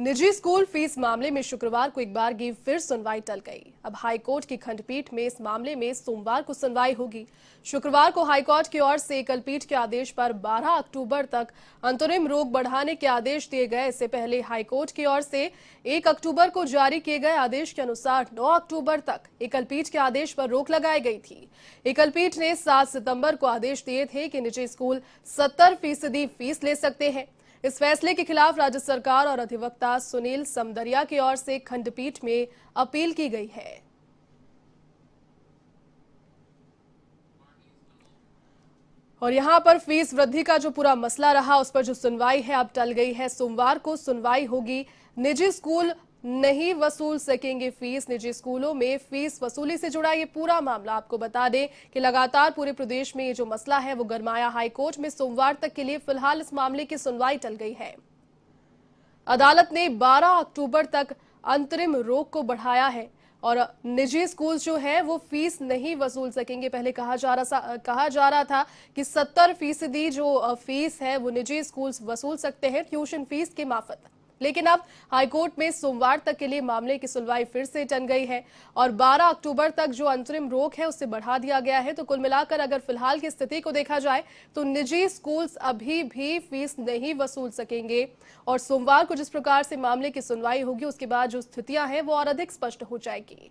निजी school fees मामले में शुक्रवार को एक बार की फिर सुनवाई टल गई। अब हाईकोर्ट की खंडपीठ में इस मामले में सोमवार को सुनवाई होगी। शुक्रवार को हाईकोर्ट की ओर से एकल पीठ के आदेश पर 12 अक्टूबर तक अंतरिम रोक बढ़ाने के आदेश दिए गए। इससे पहले हाईकोर्ट की ओर से 1 अक्टूबर को जारी किए गए आदेश के अनुसार 9 अक्टूबर तक एकल पीठ के आदेश पर रोक लगाई गई थी। एकल पीठ ने 7 सितंबर को आदेश दिए थे कि निजी स्कूल 70% फीस ले सकते हैं। इस फैसले के खिलाफ राज्य सरकार और अधिवक्ता सुनील समदरिया की ओर से खंडपीठ में अपील की गई है। और यहां पर फीस वृद्धि का जो पूरा मसला रहा, उस पर जो सुनवाई है अब टल गई है। सोमवार को सुनवाई होगी। निजी स्कूल नहीं वसूल सकेंगे फीस। निजी स्कूलों में फीस वसूली से जुड़ा ये पूरा मामला, आपको बता दें कि लगातार पूरे प्रदेश में ये जो मसला है वो गरमाया। हाईकोर्ट में सोमवार तक के लिए फिलहाल इस मामले की सुनवाई टल गई है। अदालत ने 12 अक्टूबर तक अंतरिम रोक को बढ़ाया है और निजी स्कूल जो है वो फीस नहीं वसूल सकेंगे। पहले कहा जा रहा था कि 70% जो फीस है वो निजी स्कूल वसूल सकते हैं ट्यूशन फीस के माफत, लेकिन अब हाईकोर्ट में सोमवार तक के लिए मामले की सुनवाई फिर से टल गई है और 12 अक्टूबर तक जो अंतरिम रोक है उससे बढ़ा दिया गया है। तो कुल मिलाकर अगर फिलहाल की स्थिति को देखा जाए तो निजी स्कूल्स अभी भी फीस नहीं वसूल सकेंगे और सोमवार को जिस प्रकार से मामले की सुनवाई होगी उसके बाद जो स्थितियां हैं वो और अधिक स्पष्ट हो जाएगी।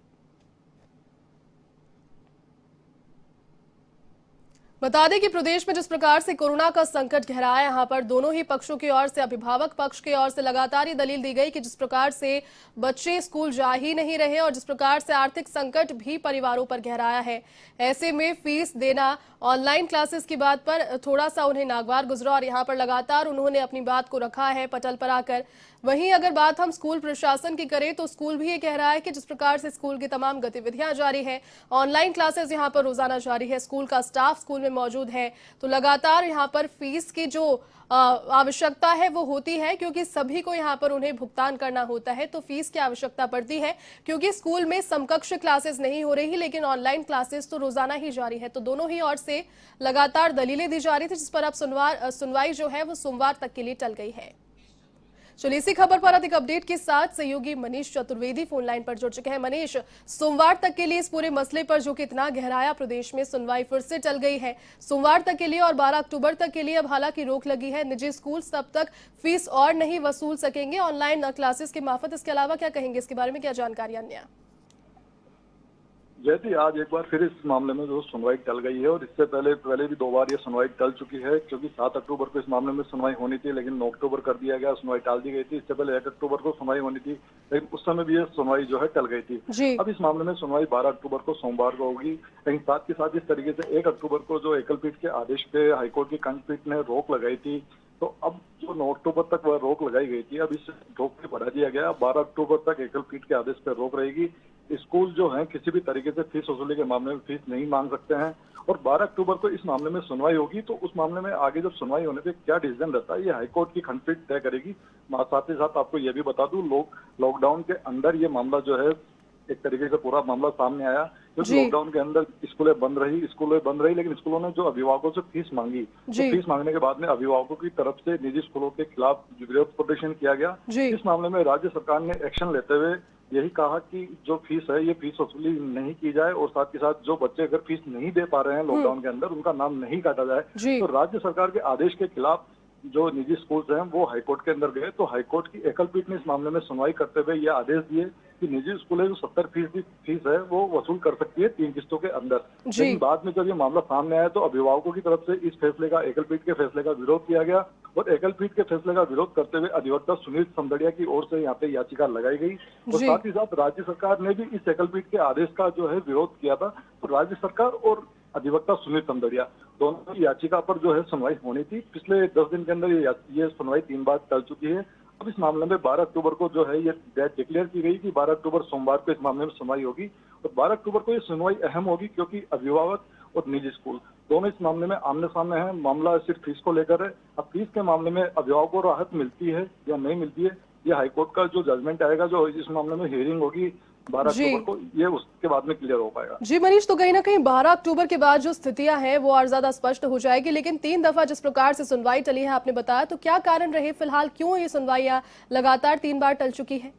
बता दें कि प्रदेश में जिस प्रकार से कोरोना का संकट गहराया, यहां पर दोनों ही पक्षों की ओर से, अभिभावक पक्ष की ओर से लगातार ये दलील दी गई कि जिस प्रकार से बच्चे स्कूल जा ही नहीं रहे और जिस प्रकार से आर्थिक संकट भी परिवारों पर गहराया है, ऐसे में फीस देना ऑनलाइन क्लासेस की बात पर थोड़ा सा उन्हें नागवार गुजरा और यहाँ पर लगातार उन्होंने अपनी बात को रखा है पटल पर आकर। वहीं अगर बात हम स्कूल प्रशासन की करें तो स्कूल भी ये कह रहा है कि जिस प्रकार से स्कूल की तमाम गतिविधियां जारी है, ऑनलाइन क्लासेस यहां पर रोजाना जारी है, स्कूल का स्टाफ स्कूल में मौजूद है, तो लगातार यहां पर फीस की जो आवश्यकता है वो होती है क्योंकि सभी को यहां पर उन्हें भुगतान करना होता है, तो फीस की आवश्यकता पड़ती है क्योंकि स्कूल में समकक्ष क्लासेस नहीं हो रही लेकिन ऑनलाइन क्लासेस तो रोजाना ही जारी है। तो दोनों ही ओर से लगातार दलीलें दी जा रही थी जिस पर अब सुनवाई जो है वो सोमवार तक के लिए टल गई है। चलिए इसी खबर पर अधिक अपडेट के साथ सहयोगी मनीष चतुर्वेदी फोन लाइन पर जुड़ चुके हैं। मनीष, सोमवार तक के लिए इस पूरे मसले पर जो कि इतना गहराया प्रदेश में, सुनवाई फिर से टल गई है सोमवार तक के लिए और 12 अक्टूबर तक के लिए अब हालांकि रोक लगी है। निजी स्कूल तब तक फीस और नहीं वसूल सकेंगे ऑनलाइन क्लासेस के मार्फत। इसके अलावा क्या कहेंगे, इसके बारे में क्या जानकारी अन्य? जैसे आज एक बार फिर इस मामले में जो सुनवाई टल गई है और इससे पहले भी 2 बार ये सुनवाई टल चुकी है क्योंकि 7 अक्टूबर को इस मामले में सुनवाई होनी थी लेकिन 9 अक्टूबर कर दिया गया, सुनवाई टाल दी गई थी। इससे पहले 1 अक्टूबर को सुनवाई होनी थी लेकिन उस समय भी ये सुनवाई जो है टल गई थी। अब इस मामले में सुनवाई 12 अक्टूबर को सोमवार को होगी। लेकिन साथ के साथ इस तरीके से 1 अक्टूबर को जो एकल पीठ के आदेश पे हाईकोर्ट की खंडपीठ ने रोक लगाई थी, तो अब जो 9 अक्टूबर तक वह रोक लगाई गई थी अब इस रोक को बढ़ा दिया गया। 12 अक्टूबर तक एकल पीठ के आदेश पर रोक रहेगी। स्कूल जो है किसी भी तरीके से फीस वसूली के मामले में फीस नहीं मांग सकते हैं और 12 अक्टूबर को इस मामले में सुनवाई होगी। तो उस मामले में आगे जब सुनवाई होने पे क्या डिसीजन रहता है ये हाईकोर्ट की खंडपीठ तय करेगी। साथ ही साथ आपको ये भी बता दूं, लॉकडाउन के अंदर ये मामला जो है एक तरीके से पूरा मामला सामने आया क्योंकि लॉकडाउन के अंदर स्कूलें बंद रही लेकिन स्कूलों ने जो अभिभावकों से फीस मांगी, तो फीस मांगने के बाद में अभिभावकों की तरफ से निजी स्कूलों के खिलाफ विरोध प्रदर्शन किया गया। इस मामले में राज्य सरकार ने एक्शन लेते हुए यही कहा कि जो फीस है ये फीस वसूली नहीं की जाए और साथ के साथ जो बच्चे अगर फीस नहीं दे पा रहे हैं लॉकडाउन के अंदर उनका नाम नहीं काटा जाए। तो राज्य सरकार के आदेश के खिलाफ जो निजी स्कूल्स हैं वो हाईकोर्ट के अंदर गए, तो हाईकोर्ट की एकल पीठ ने इस मामले में सुनवाई करते हुए यह आदेश दिए कि निजी स्कूलें जो 70% फीस है वो वसूल कर सकती है 3 किस्तों के अंदर। लेकिन बाद में जब ये मामला सामने आया तो अभिभावकों की तरफ से इस फैसले का, एकल पीठ के फैसले का विरोध किया गया और एकल पीठ के फैसले का विरोध करते हुए अधिवक्ता सुनील समदड़िया की ओर से यहाँ पे याचिका लगाई गई और साथ ही साथ राज्य सरकार ने भी इस एकल पीठ के आदेश का जो है विरोध किया था। तो राज्य सरकार और अधिवक्ता सुनील समदड़िया दोनों की याचिका पर जो है सुनवाई होनी थी। पिछले 10 दिन के अंदर ये सुनवाई 3 बार टल चुकी है। अब इस मामले में 12 अक्टूबर को जो है ये डेट डिक्लेयर की गई कि 12 अक्टूबर सोमवार को इस मामले में सुनवाई होगी और 12 अक्टूबर को ये सुनवाई अहम होगी क्योंकि अभिभावक और निजी स्कूल दोनों इस मामले में आमने सामने हैं। मामला सिर्फ फीस को लेकर है। अब फीस के मामले में अभिभावकों को राहत मिलती है या नहीं मिलती है, ये हाईकोर्ट का जो जजमेंट आएगा, जो इस मामले में हियरिंग होगी 12 जी अक्टूबर को ये उसके बाद में क्लियर हो पाएगा। जी मनीष, तो कहीं ना कहीं 12 अक्टूबर के बाद जो स्थितियां हैं वो और ज्यादा स्पष्ट हो जाएगी, लेकिन 3 दफा जिस प्रकार से सुनवाई टली है आपने बताया, तो क्या कारण रहे फिलहाल, क्यों ये सुनवाइयां लगातार 3 बार टल चुकी है?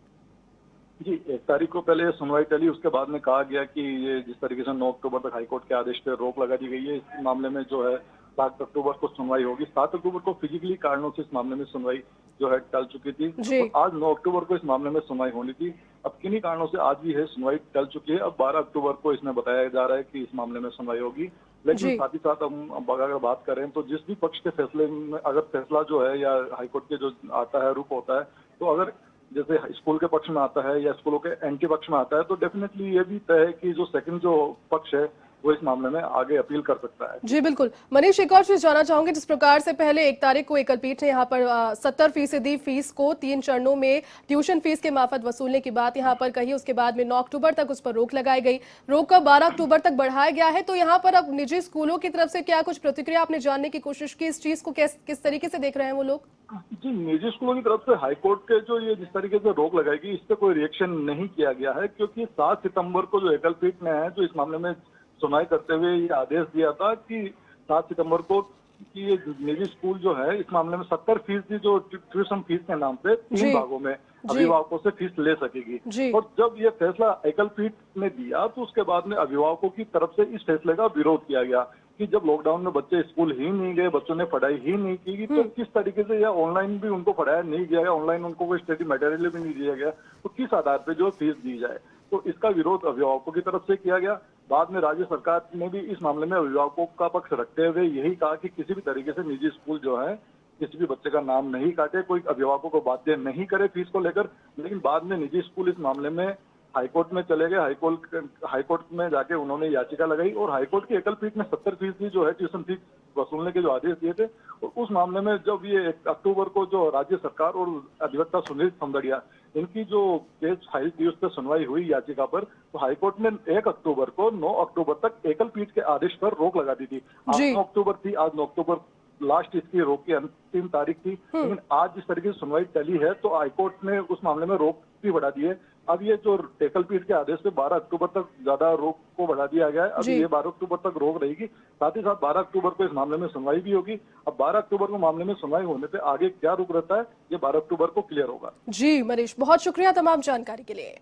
जी, 1 तारीख को पहले सुनवाई टली, उसके बाद में कहा गया कि ये जिस तरीके से 9 अक्टूबर तक हाईकोर्ट के आदेश पे रोक लगा दी गई है, इस मामले में जो है 7 अक्टूबर को सुनवाई होगी। 7 अक्टूबर को फिजिकली कारणों से इस मामले में सुनवाई जो है टल चुकी थी जी और आज 9 अक्टूबर को इस मामले में सुनवाई होनी थी। अब किन्हीं कारणों से आज भी है सुनवाई टल चुकी है। अब 12 अक्टूबर को इसमें बताया जा रहा है कि इस मामले में सुनवाई होगी। लेकिन जी साथ ही साथ हम अब अगर बात करें तो जिस भी पक्ष के फैसले में अगर फैसला जो है या हाईकोर्ट के जो आता है रुख होता है, तो अगर जैसे स्कूल के पक्ष में आता है या स्कूलों के एंटी पक्ष में आता है, तो डेफिनेटली ये भी तय है कि जो सेकंड जो पक्ष है वो इस मामले में आगे अपील कर सकता है। जी बिल्कुल। मनीष, एक और चीज जानना चाहूंगी, जिस प्रकार से पहले 1 तारीख को एकलपीठ ने यहाँ पर 70% फीस को 3 चरणों में ट्यूशन फीस के मार्फत वसूलने की बात यहाँ पर कही, उसके बाद में 9 अक्टूबर तक उस पर रोक लगाई गई, रोक का 12 अक्टूबर तक बढ़ाया गया है, तो यहाँ पर अब निजी स्कूलों की तरफ से क्या कुछ प्रतिक्रिया आपने जानने की कोशिश की? इस चीज को किस तरीके से देख रहे हैं वो लोग? जी, निजी स्कूलों की तरफ से हाईकोर्ट के जो ये जिस तरीके से रोक लगाएगी, इस पे कोई रिएक्शन नहीं किया गया है, क्योंकि 7 सितंबर को जो एकल पीठ ने है जो इस मामले में सुनवाई करते हुए ये आदेश दिया था कि 7 सितंबर को कि ये निजी स्कूल जो है इस मामले में 70% जो ट्यूशन फीस के नाम पे 3 जी भागों में जी अभिभावकों से फीस ले सकेगी। जी और जब ये फैसला एकल पीठ ने दिया तो उसके बाद में अभिभावकों की तरफ से इस फैसले का विरोध किया गया कि जब लॉकडाउन में बच्चे स्कूल ही नहीं गए, बच्चों ने पढ़ाई ही नहीं की, तो किस तरीके से या ऑनलाइन भी उनको पढ़ाया नहीं गया गया, ऑनलाइन उनको कोई स्टडी मटेरियल भी नहीं दिया गया, तो किस आधार पे जो फीस दी जाए। तो इसका विरोध अभिभावकों की तरफ से किया गया। बाद में राज्य सरकार ने भी इस मामले में अभिभावकों का पक्ष रखते हुए यही कहा कि किसी भी तरीके से निजी स्कूल जो है किसी भी बच्चे का नाम नहीं काटे, कोई अभिभावकों को बाध्य नहीं करे फीस को लेकर। लेकिन बाद में निजी स्कूल इस मामले में हाईकोर्ट में चले गए। हाईकोर्ट में जाके उन्होंने याचिका लगाई और हाईकोर्ट की एकल पीठ ने 70% जो है ट्यूशन फीस वसूलने के जो आदेश दिए थे, और उस मामले में जब ये 1 अक्टूबर को जो राज्य सरकार और अधिवक्ता सुनील समदड़िया इनकी जो केस फाइल थी उस पर सुनवाई हुई याचिका पर, तो हाईकोर्ट ने 1 अक्टूबर को 9 अक्टूबर तक एकल पीठ के आदेश पर रोक लगा दी थी। आज जी 9 अक्टूबर थी, आज 9 अक्टूबर लास्ट इसकी रोक की अंतिम तारीख थी। लेकिन आज जिस तरीके से सुनवाई टली है तो हाईकोर्ट ने उस मामले में रोक भी बढ़ा दी है। अब ये जो एकल पीठ के आदेश से 12 अक्टूबर तक ज्यादा रोक को बढ़ा दिया गया है। अब जी ये 12 अक्टूबर तक रोक रहेगी। साथ ही साथ 12 अक्टूबर को इस मामले में सुनवाई भी होगी। अब 12 अक्टूबर को मामले में सुनवाई होने पे आगे क्या रुख रहता है, ये 12 अक्टूबर को क्लियर होगा। जी मनीष, बहुत शुक्रिया तमाम जानकारी के लिए।